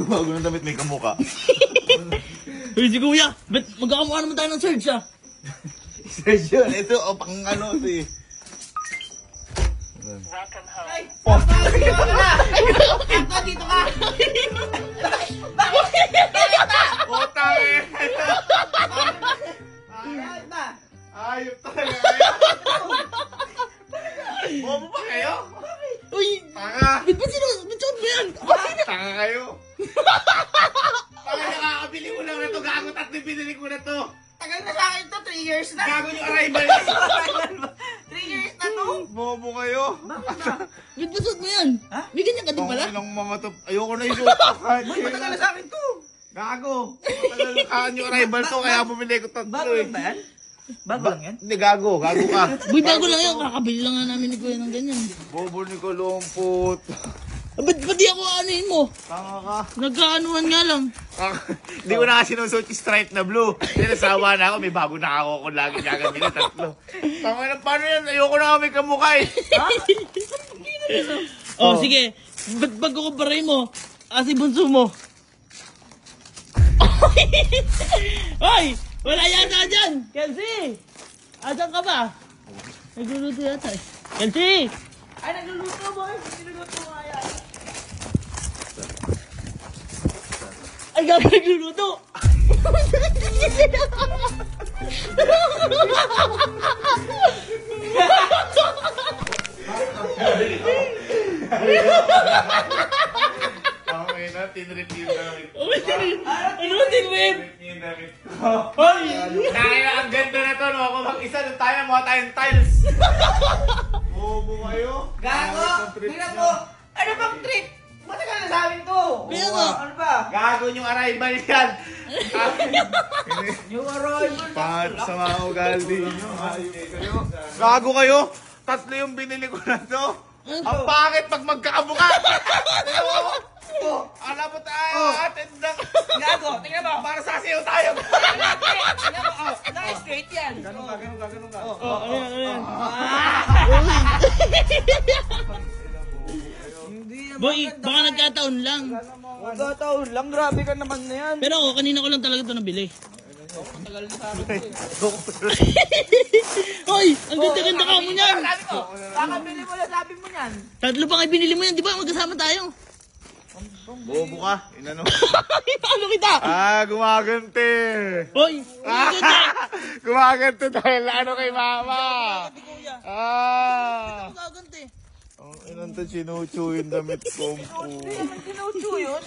Bago ng damit, may kamuka. Uy, si kuya, ba't magkakamukha naman tayo ng Serge ah? Serge yun, ito, pang ano, si... Ay! Dito ka na! Dito ka! Utang eh! Ayun na! Ayop talaga kayo! Bobo ba kayo? Uy, Tanga! ba't suot mo yan? Tanga kayo! Tanga, nakakabili ko lang na to, gago, tatlo binili ko na to! Tagal na sa akin to, 3 years na! Gago yung arrival! 3 years na to! Bobo kayo! Bakit na? Ba't ba suot mo yan? Ha? May ganyan ka din pala? Ang ilang mga to, ayoko na isuot to kahit Boy, matagal na sa akin to! Gago! Matagal na kaan yung arrival to, kaya bumili ko tatlo Bago eh. lang ba yan? Bago lang yan? Hindi, gago ka. Uy, bago lang yan. Kakabili lang nga namin ni kuya ng ganyan. Bobo ni Kolumput. Ba't di ako anuhin mo? Tanga ka. Nagkaanuhan nga lang. Hindi ko na kasi sinusuot yung stripe na blue. Kasi nasawa na ako, may bago na ako kung lagi gagawin tatlo. Tanga na, paano yan? Ayoko na kami kamukha eh. Oh, sige. Ba't pagkukumparay mo? Si bunso mo. Hoy! Wala yata dyan! Kelsey! Asan ka ba? Nagluluto yata eh. Kelsey! Ay, nagluluto boy! Nagluluto mo nga yan! Ay, gabi nagluluto! Okay na, tinrip yung damit. Ano ba tinrip? Yung damit. Hoy! Kaya ang ganda na to, no? Ako mag-isa, doon tayo, mga tayong tiles. Bobo kayo. Gago! Tingnan mo! Ano bang trip? Matagal na sa akin to! Kaya nga. Ano ba? Gago yung arrival yan. Yung arrival na. Pat sa mga ugali nyo. Gago kayo. Tatlo yung binili ko na to. Ang pangit pag magkakabuka. Alam mo tayo, atin na. Gago! Tingnan mo! Para sasayaw tayo. Tingnan mo! Oh, naka-straight yan! Ganun ka. Oh, ano yan, ano yan? Hindi yan. Boy, baka nagkataon lang. Magkataon lang. Grabe ka naman na yan. Pero ako, kanina ko lang talaga ito nabili. Matagal na sa akin. Hoy! Ang ganda-ganda ka mo niyan! Sabi ko, kakabili mo na sabi mo yan. Tatlo pa kayo binili mo yan, di ba? Magkasama tayo. Bobo ka. Inano. Paano kita? Gumaganti. Hoy! Ang ganda! Gumaganti dahil ano kay mama. Ate kuya. Ah. Ang gagante. Ang inanta sinucho yung damit ko. Hindi naman kinucho yun.